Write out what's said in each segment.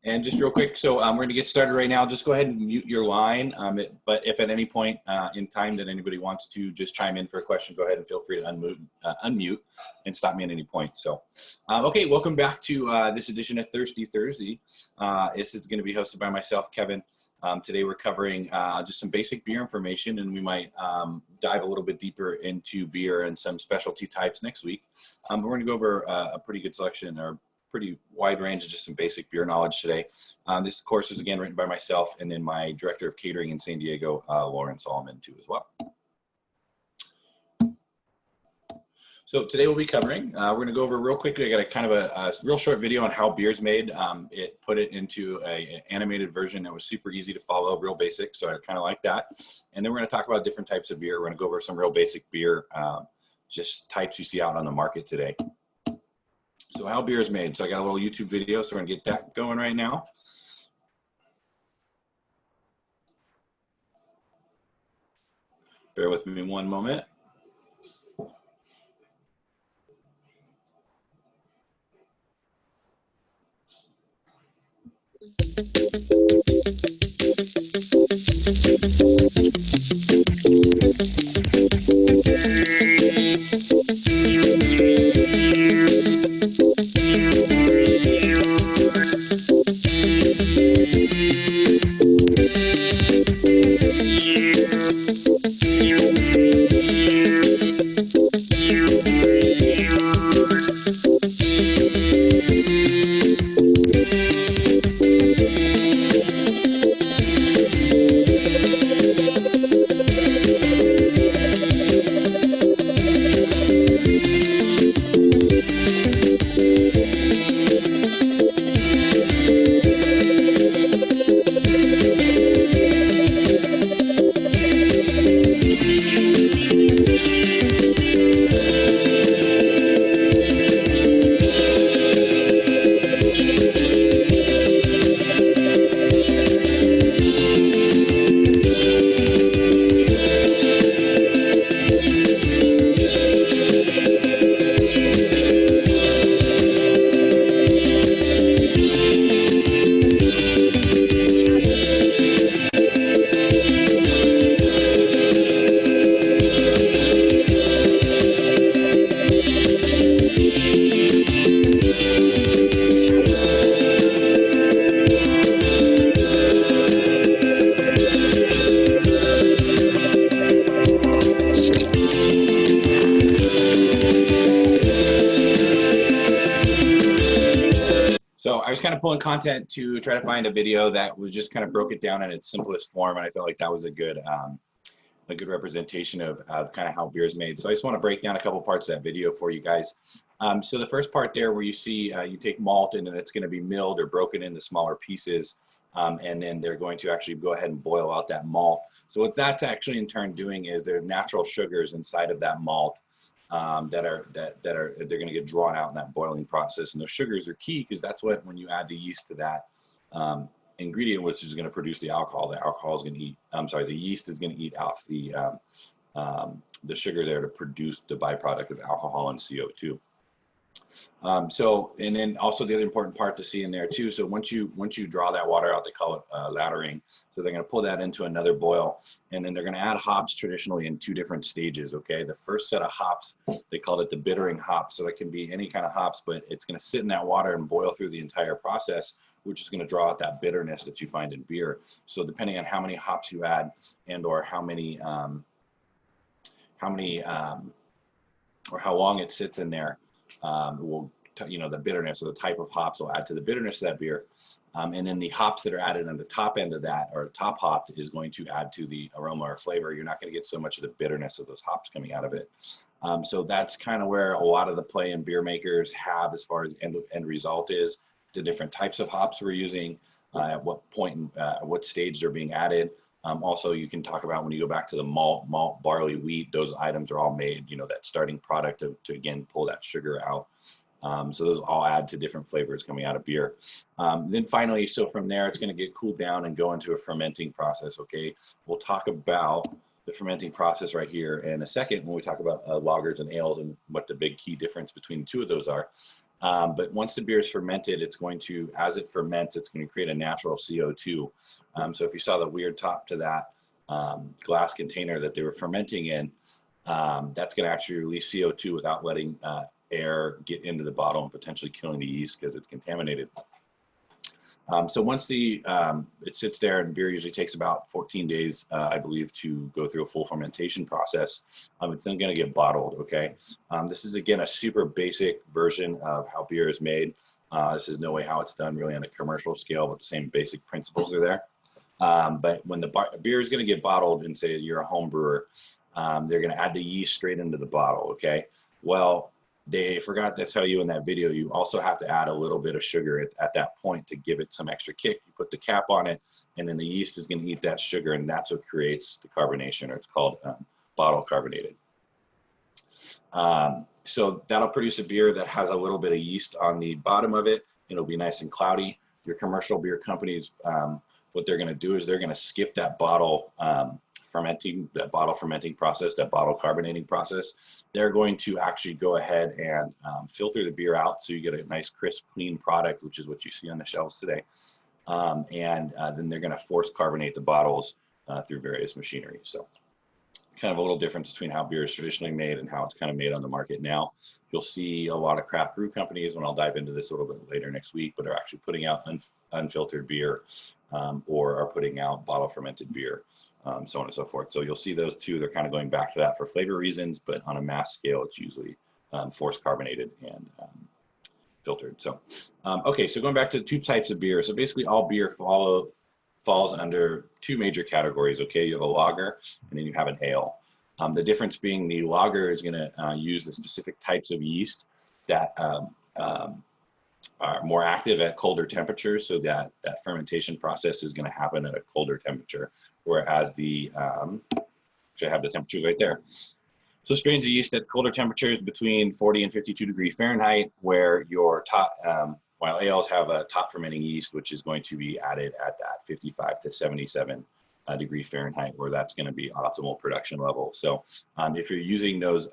And just real quick, so we're going to get started right now. Just go ahead and mute your line. But if at any point in time that anybody wants to just chime in for a question, go ahead and feel free to unmute and stop me at any point. So, okay, welcome back to this edition of Thirsty Thursday. This is going to be hosted by myself, Kevin. Today we're covering just some basic beer information, and we might dive a little bit deeper into beer and some specialty types next week. But we're going to go over a pretty good selection or pretty wide range of just some basic beer knowledge today. This course is again written by myself and then my director of catering in San Diego, Lauren Solomon, too, as well. So today we'll be covering, we're going to go over real quickly. I got a kind of a real short video on how beer is made. It put it into an animated version that was super easy to follow, real basic. So I kind of like that. And then we're going to talk about different types of beer. We're going to go over some real basic beer, just types you see out on the market today. So how beer is made. So I got a little YouTube video, so we're gonna get that going right now. Bear with me one moment. Pulling content to try to find a video that was just kind of broke it down in its simplest form, and I felt like that was a good representation of kind of how beer is made. So I just want to break down a couple parts of that video for you guys. So the first part there where you see you take malt and then it's going to be milled or broken into smaller pieces, and then they're going to actually go ahead and boil out that malt. So what that's actually in turn doing is there are natural sugars inside of that malt they're going to get drawn out in that boiling process, and those sugars are key because that's what, when you add the yeast to that ingredient, which is going to produce the alcohol is going to eat. The yeast is going to eat off the sugar there to produce the byproduct of alcohol and CO2. And then also the other important part to see in there too. So once you draw that water out, they call it laddering. So they're going to pull that into another boil, and then they're going to add hops traditionally in two different stages. Okay, the first set of hops, they call it the bittering hops. So it can be any kind of hops, but it's going to sit in that water and boil through the entire process, which is going to draw out that bitterness that you find in beer. So depending on how many hops you add and or how long it sits in there, the bitterness or the type of hops will add to the bitterness of that beer. And then the hops that are added on the top end of that, or top hop, is going to add to the aroma or flavor. You're not going to get so much of the bitterness of those hops coming out of it. So that's kind of where a lot of the play in beer makers have as far as end result is, the different types of hops we're using, at what point, what stage they're being added. Also, you can talk about when you go back to the malt, barley, wheat, those items are all made, that starting product to again, pull that sugar out. So those all add to different flavors coming out of beer. Then finally, so from there, it's going to get cooled down and go into a fermenting process, okay? We'll talk about the fermenting process right here in a second when we talk about lagers and ales and what the big key difference between the two of those are. But once the beer is fermented, it's going to, as it ferments, it's going to create a natural CO2. So if you saw the weird top to that glass container that they were fermenting in, that's going to actually release CO2 without letting air get into the bottle and potentially killing the yeast because it's contaminated. So once it sits there, and beer usually takes about 14 days, I believe, to go through a full fermentation process, it's then going to get bottled, okay? This is, again, a super basic version of how beer is made. This is no way how it's done really on a commercial scale, but the same basic principles are there. But when the beer is going to get bottled, and say you're a home brewer, they're going to add the yeast straight into the bottle, okay? Well, they forgot to tell you in that video, you also have to add a little bit of sugar at that point to give it some extra kick. You put the cap on it, and then the yeast is going to eat that sugar, and that's what creates the carbonation, or it's called bottle carbonated. So that'll produce a beer that has a little bit of yeast on the bottom of it. It'll be nice and cloudy. Your commercial beer companies, what they're going to do is they're going to skip that bottle fermenting process, that bottle carbonating process. They're going to actually go ahead and filter the beer out, so you get a nice, crisp, clean product, which is what you see on the shelves today. Then they're going to force carbonate the bottles through various machinery. So kind of a little difference between how beer is traditionally made and how it's kind of made on the market now. You'll see a lot of craft brew companies, and I'll dive into this a little bit later next week, but are actually putting out unfiltered beer or are putting out bottle fermented beer. So on and so forth. So you'll see those two, they're kind of going back to that for flavor reasons, but on a mass scale, it's usually forced carbonated and filtered. So, okay, so going back to two types of beer. So basically all beer falls under two major categories, okay? You have a lager, and then you have an ale. The difference being the lager is gonna use the specific types of yeast that are more active at colder temperatures, so that fermentation process is going to happen at a colder temperature, whereas the I have the temperatures right there. So strains of yeast at colder temperatures between 40 and 52 degrees Fahrenheit, where your top, while ales have a top fermenting yeast, which is going to be added at that 55 to 77 degrees Fahrenheit, where that's going to be optimal production level. So if you're using those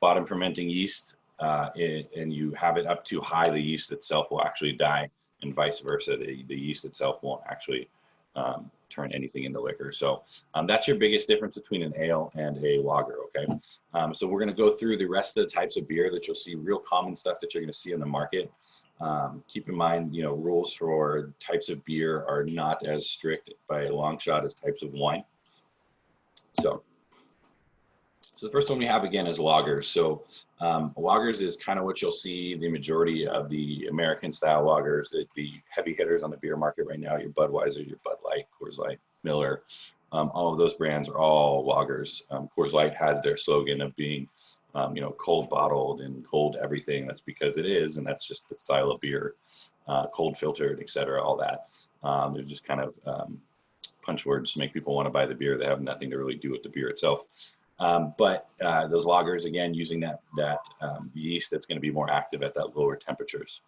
bottom fermenting yeast, and you have it up too high, the yeast itself will actually die, and vice versa. The yeast itself won't actually turn anything into liquor. So that's your biggest difference between an ale and a lager, okay? So we're going to go through the rest of the types of beer that you'll see, real common stuff that you're going to see in the market. Keep in mind, you know, rules for types of beer are not as strict by a long shot as types of wine. So the first one we have, again, is lagers. So lagers is kind of what you'll see the majority of the American style lagers, the heavy hitters on the beer market right now, your Budweiser, your Bud Light, Coors Light, Miller, all of those brands are all lagers. Coors Light has their slogan of being, you know, cold bottled and cold everything. That's because it is, and that's just the style of beer, cold filtered, et cetera, all that. They're just kind of punch words to make people want to buy the beer. They have nothing to really do with the beer itself. But those lagers, again, using that yeast that's going to be more active at that lower temperatures.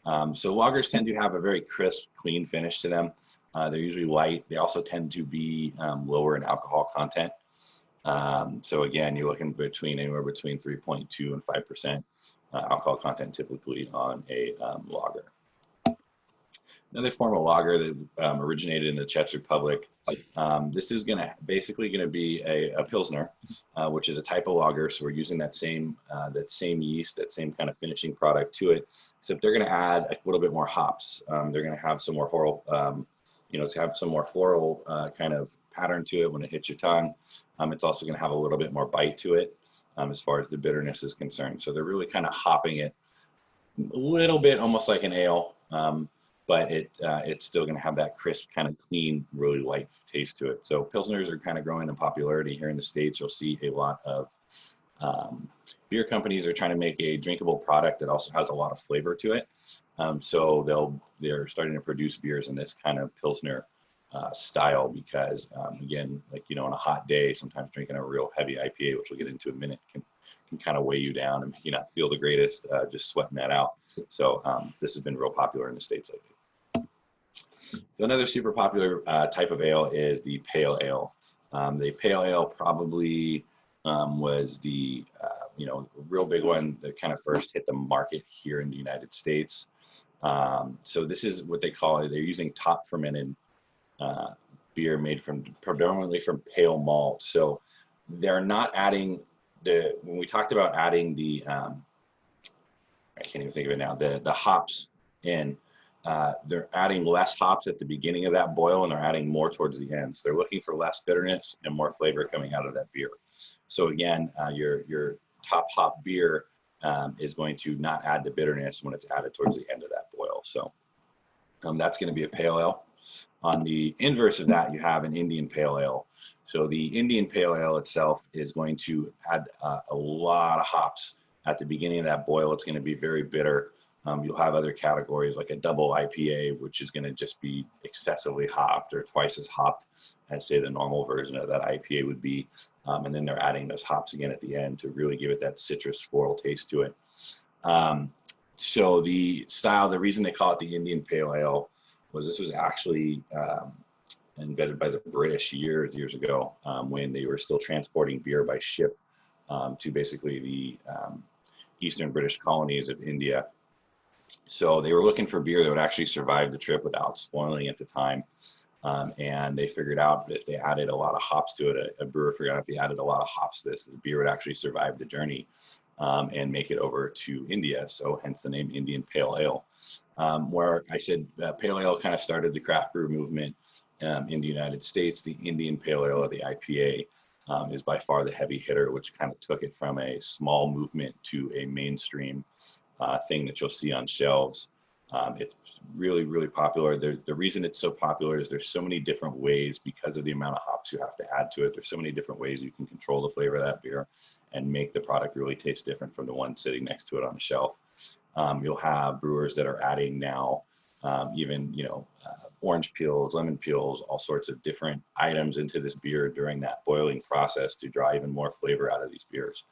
So lagers tend to have a very crisp, clean finish to them. They're usually light. They also tend to be lower in alcohol content. So again, you're looking anywhere between 3.2 and 5% alcohol content typically on a lager. Another form of lager that originated in the Czech Republic. This is basically going to be a Pilsner, which is a type of lager. So we're using that same yeast, that same kind of finishing product to it, except they're going to add a little bit more hops. They're going to have some more floral, to have some more floral kind of pattern to it when it hits your tongue. It's also going to have a little bit more bite to it as far as the bitterness is concerned. So they're really kind of hopping it a little bit, almost like an ale. But it's still going to have that crisp, kind of clean, really light taste to it. So Pilsners are kind of growing in popularity here in the States. You'll see a lot of beer companies are trying to make a drinkable product that also has a lot of flavor to it. So they're starting to produce beers in this kind of Pilsner style because, again, like, you know, on a hot day, sometimes drinking a real heavy IPA, which we'll get into in a minute, can kind of weigh you down and make you not feel the greatest just sweating that out. So this has been real popular in the States lately. So another super popular type of ale is the pale ale. The pale ale probably was the you know, a real big one that kind of first hit the market here in the United States. So this is what they call it. They're using top fermented beer made from predominantly from pale malt. So they're not adding when we talked about adding the, I can't even think of it now, the hops in, they're adding less hops at the beginning of that boil and they're adding more towards the end. So they're looking for less bitterness and more flavor coming out of that beer. So again, your top hop beer is going to not add the bitterness when it's added towards the end of that boil. So that's going to be a pale ale. On the inverse of that, you have an Indian pale ale. So the Indian pale ale itself is going to add a lot of hops at the beginning of that boil. It's going to be very bitter. You'll have other categories like a double IPA, which is going to just be excessively hopped or twice as hopped as, say, the normal version of that IPA would be. And then they're adding those hops again at the end to really give it that citrus floral taste to it. So the style, the reason they call it the Indian Pale Ale was this was actually invented by the British years ago when they were still transporting beer by ship to basically the eastern British colonies of India. So they were looking for beer that would actually survive the trip without spoiling at the time. And they figured out if they added a lot of hops to it, a brewer figured out if they added a lot of hops to this, the beer would actually survive the journey and make it over to India. So hence the name Indian Pale Ale. Where I said Pale Ale kind of started the craft brew movement in the United States. The Indian Pale Ale, or the IPA, is by far the heavy hitter, which kind of took it from a small movement to a mainstream thing that you'll see on shelves. It's really, really popular. The reason it's so popular is there's so many different ways, because of the amount of hops you have to add to it. There's so many different ways you can control the flavor of that beer and make the product really taste different from the one sitting next to it on the shelf. You'll have brewers that are adding now even, you know, orange peels, lemon peels, all sorts of different items into this beer during that boiling process to draw even more flavor out of these beers.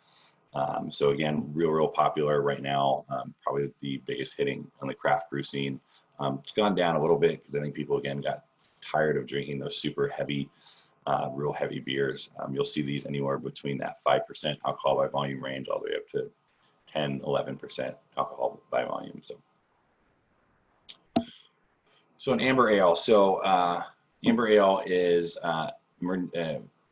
So again, real popular right now, probably the biggest hitting on the craft brew scene. It's gone down a little bit because I think people, again, got tired of drinking those super heavy, real heavy beers. You'll see these anywhere between that 5% alcohol by volume range all the way up to 10, 11% alcohol by volume. So an amber ale. So amber ale is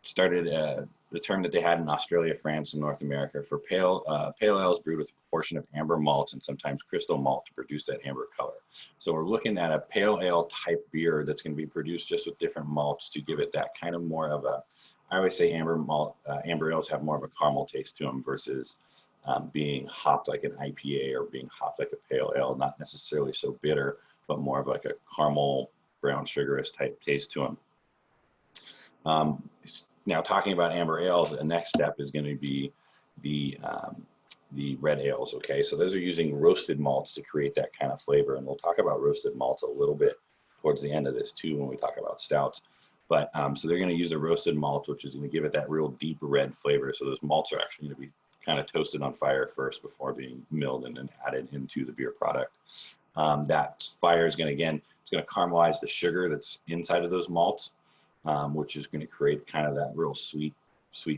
started the term that they had in Australia, France, and North America for pale ales brewed with a proportion of amber malts and sometimes crystal malt to produce that amber color. So we're looking at a pale ale type beer that's going to be produced just with different malts to give it that kind of more of a, I always say amber ales have more of a caramel taste to them versus being hopped like an IPA or being hopped like a pale ale, not necessarily so bitter, but more of like a caramel, brown sugarous type taste to them. Now, talking about amber ales, the next step is going to be the red ales. Okay, so those are using roasted malts to create that kind of flavor, and we'll talk about roasted malts a little bit towards the end of this too when we talk about stouts. But so they're going to use a roasted malt, which is going to give it that real deep red flavor. So those malts are actually going to be kind of toasted on fire first before being milled and then added into the beer product. That fire is going to, again, it's going to caramelize the sugar that's inside of those malts, which is going to create kind of that real sweet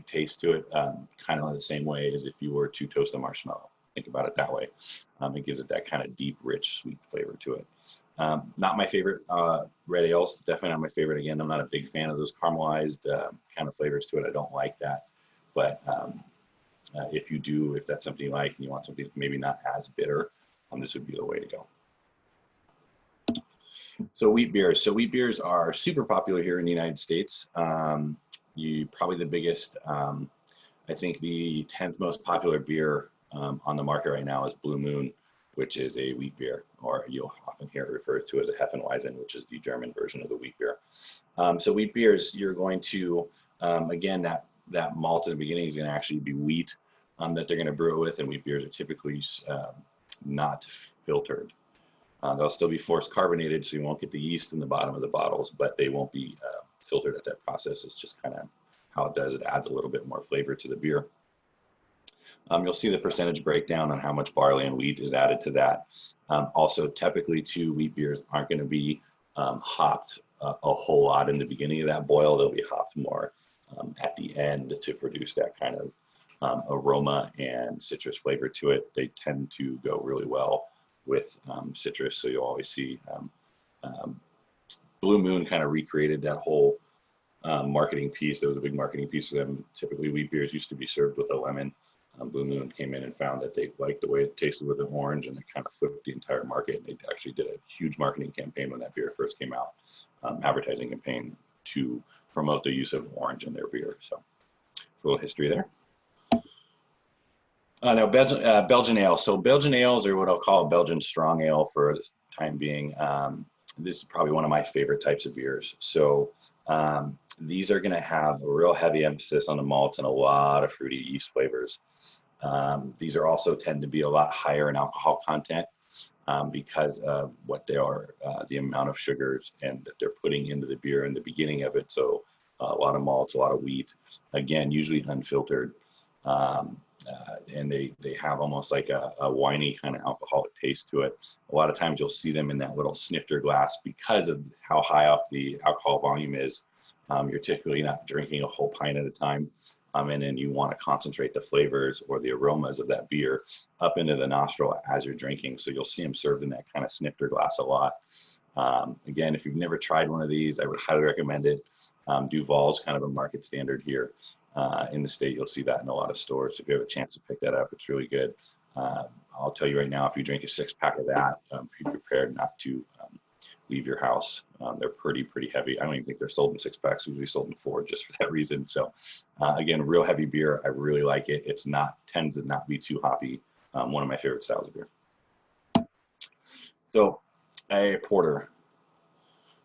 taste to it, kind of the same way as if you were to toast a marshmallow. Think about it that way. It gives it that kind of deep, rich, sweet flavor to it. Not my favorite red ales, definitely not my favorite. Again, I'm not a big fan of those caramelized kind of flavors to it. I don't like that. But if you do, if that's something you like and you want something maybe not as bitter, this would be the way to go. So wheat beers. So wheat beers are super popular here in the United States. Probably the biggest, I think the 10th most popular beer on the market right now is Blue Moon, which is a wheat beer, or you'll often hear it referred to as a Hefeweizen, which is the German version of the wheat beer. So wheat beers, you're going to, again, that malt in the beginning is going to actually be wheat that they're going to brew it with, and wheat beers are typically not filtered. They'll still be forced carbonated, so you won't get the yeast in the bottom of the bottles, but they won't be filtered at that process. It's just kind of how it does. It adds a little bit more flavor to the beer. You'll see the percentage breakdown on how much barley and wheat is added to that. Also, typically, too, wheat beers aren't going to be hopped a whole lot in the beginning of that boil. They'll be hopped more at the end to produce that kind of aroma and citrus flavor to it. They tend to go really well with citrus, so you'll always see Blue Moon kind of recreated that whole marketing piece. There was a big marketing piece for them. Typically, wheat beers used to be served with a lemon. Blue Moon came in and found that they liked the way it tasted with an orange, and they kind of flipped the entire market. And they actually did a huge marketing campaign when that beer first came out, advertising campaign to promote the use of orange in their beer. So, a little history there. Now, Belgian ale. So Belgian ales are what I'll call a Belgian strong ale for the time being. This is probably one of my favorite types of beers. So these are going to have a real heavy emphasis on the malts and a lot of fruity yeast flavors. These are also tend to be a lot higher in alcohol content because of what they are, the amount of sugars and that they're putting into the beer in the beginning of it. So a lot of malts, a lot of wheat, again, usually unfiltered. And they have almost like a winey kind of alcoholic taste to it. A lot of times you'll see them in that little snifter glass because of how high off the alcohol volume is. You're typically not drinking a whole pint at a time. And then you want to concentrate the flavors or the aromas of that beer up into the nostril as you're drinking. So you'll see them served in that kind of snifter glass a lot. Again, if you've never tried one of these, I would highly recommend it. Duval's kind of a market standard here. In the state, you'll see that in a lot of stores. If you have a chance to pick that up, it's really good. I'll tell you right now, if you drink a 6-pack of that, be prepared not to leave your house. They're pretty heavy. I don't even think they're sold in 6-packs. Usually sold in 4 just for that reason. So again, real heavy beer. I really like it. It's tends to not be too hoppy. One of my favorite styles of beer. So a porter.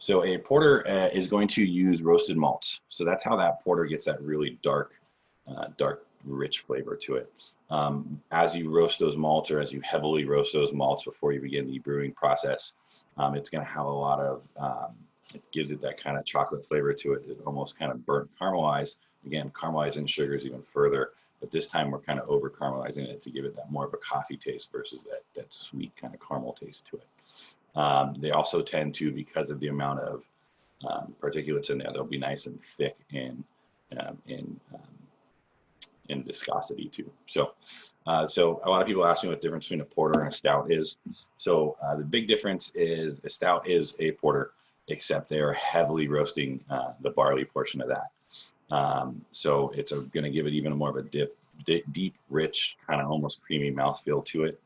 So a porter is going to use roasted malts. So that's how that porter gets that really dark, rich flavor to it. As you roast those malts, or as you heavily roast those malts before you begin the brewing process, it's going to have a lot of, it gives it that kind of chocolate flavor to it. It almost kind of burnt caramelized. Again, caramelizing sugars even further, but this time we're kind of over caramelizing it to give it that more of a coffee taste versus that sweet kind of caramel taste to it. They also tend to, because of the amount of particulates in there, they'll be nice and thick in viscosity too. So a lot of people ask me what the difference between a porter and a stout is. So the big difference is a stout is a porter, except they are heavily roasting the barley portion of that. So it's going to give it even more of a deep, rich, kind of almost creamy mouthfeel to it.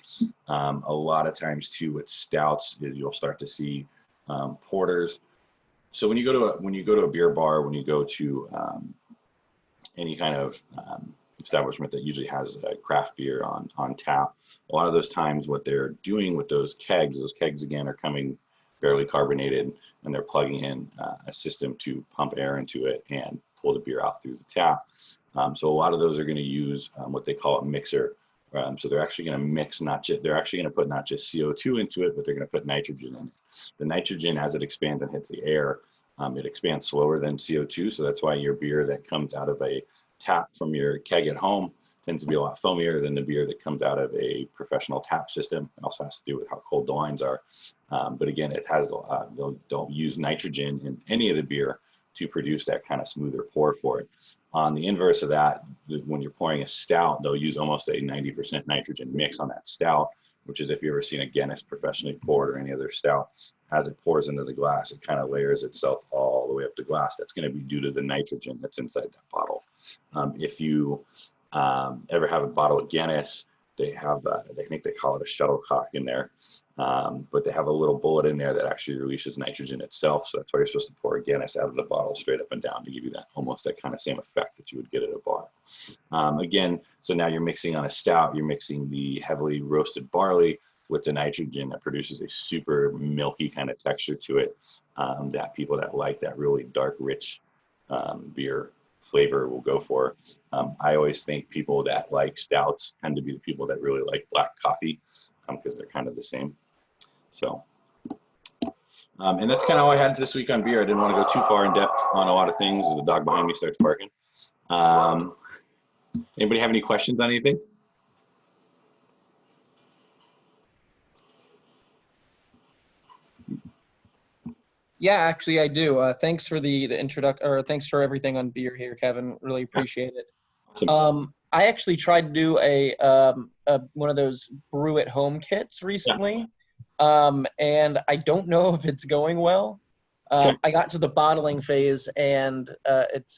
A lot of times too with stouts is you'll start to see porters. So when you go to a beer bar, when you go to any kind of establishment that usually has a craft beer on tap, a lot of those times what they're doing with those kegs again are coming barely carbonated, and they're plugging in a system to pump air into it and pull the beer out through the tap. So a lot of those are going to use what they call a mixer. So they're actually going to mix they're actually going to put not just CO2 into it, but they're going to put nitrogen in it. The nitrogen, as it expands and hits the air, it expands slower than CO2. So that's why your beer that comes out of a tap from your keg at home tends to be a lot foamier than the beer that comes out of a professional tap system. It also has to do with how cold the lines are. But again, it has, they'll use nitrogen in any of the beer to produce that kind of smoother pour for it. On the inverse of that, when you're pouring a stout, they'll use almost a 90% nitrogen mix on that stout, which is if you've ever seen a Guinness professionally poured or any other stout, as it pours into the glass, it kind of layers itself all the way up the glass. That's going to be due to the nitrogen that's inside that bottle. If you ever have a bottle of Guinness, they have, I think they call it a shuttlecock in there, but they have a little bullet in there that actually releases nitrogen itself. So that's why you're supposed to pour a Guinness out of the bottle straight up and down to give you that almost that kind of same effect that you would get at a bar. Again, so now you're mixing on a stout, you're mixing the heavily roasted barley with the nitrogen that produces a super milky kind of texture to it that people that like that really dark, rich beer flavor will go for. I always think people that like stouts tend to be the people that really like black coffee because they're kind of the same. So, and that's kind of all I had this week on beer. I didn't want to go too far in depth on a lot of things as the dog behind me starts barking. Anybody have any questions on anything? Yeah, actually, I do. Thanks for the introduction, or thanks for everything on beer here, Kevin. Really appreciate it. Awesome. I actually tried to do one of those brew at home kits recently, and I don't know if it's going well. Okay. I got to the bottling phase, and it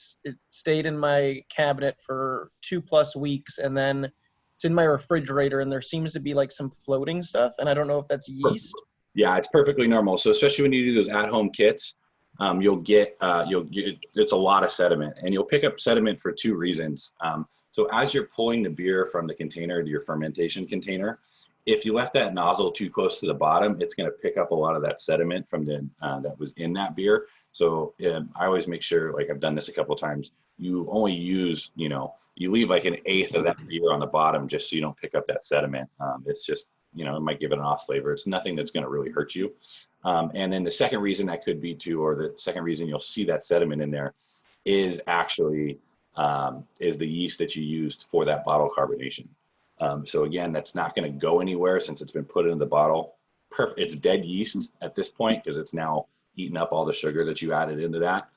stayed in my cabinet for 2+ weeks, and then it's in my refrigerator, and there seems to be like some floating stuff, and I don't know if that's yeast. Yeah, it's perfectly normal. So especially when you do those at-home kits, it's a lot of sediment, and you'll pick up sediment for two reasons. So as you're pulling the beer from the container to your fermentation container, if you left that nozzle too close to the bottom, it's going to pick up a lot of that sediment from that was in that beer. So I always make sure, like I've done this a couple of times, you only use, you leave like an eighth of that beer on the bottom just so you don't pick up that sediment. It's just, it might give it an off flavor. It's nothing that's going to really hurt you. And then the second reason that could be too, or the second reason you'll see that sediment in there is actually is the yeast that you used for that bottle carbonation. So again, that's not going to go anywhere since it's been put into the bottle. It's dead yeast at this point because it's now eaten up all the sugar that you added into that.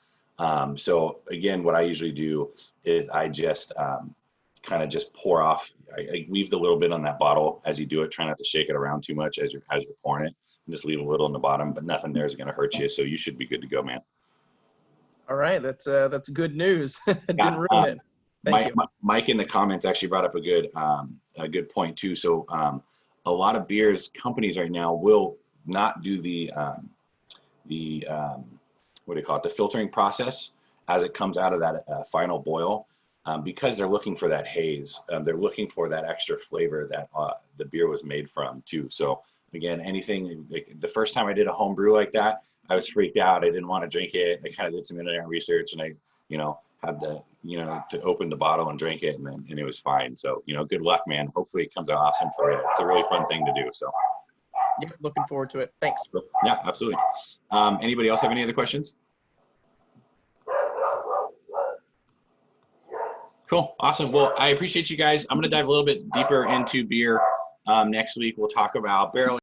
So again, what I usually do is I just kind of just pour off. I leave the little bit on that bottle as you do it. Try not to shake it around too much as you're pouring it, and just leave a little in the bottom. But nothing there is going to hurt you, so you should be good to go, man. All right, that's good news. Didn't ruin it. Thank you. Mike in the comments actually brought up a good point too. So a lot of beers companies right now will not do the what do you call it, the filtering process as it comes out of that final boil, because they're looking for that haze. They're looking for that extra flavor that the beer was made from too. So again, anything like the first time I did a home brew like that, I was freaked out. I didn't want to drink it. I kind of did some internet research, and I had to open the bottle and drink it, and it was fine. So good luck, man. Hopefully it comes out awesome for you. It's a really fun thing to do. So yeah, looking forward to it. Thanks. Yeah, absolutely. Anybody else have any other questions? Cool. Awesome. Well, I appreciate you guys. I'm going to dive a little bit deeper into beer next week. We'll talk about barrel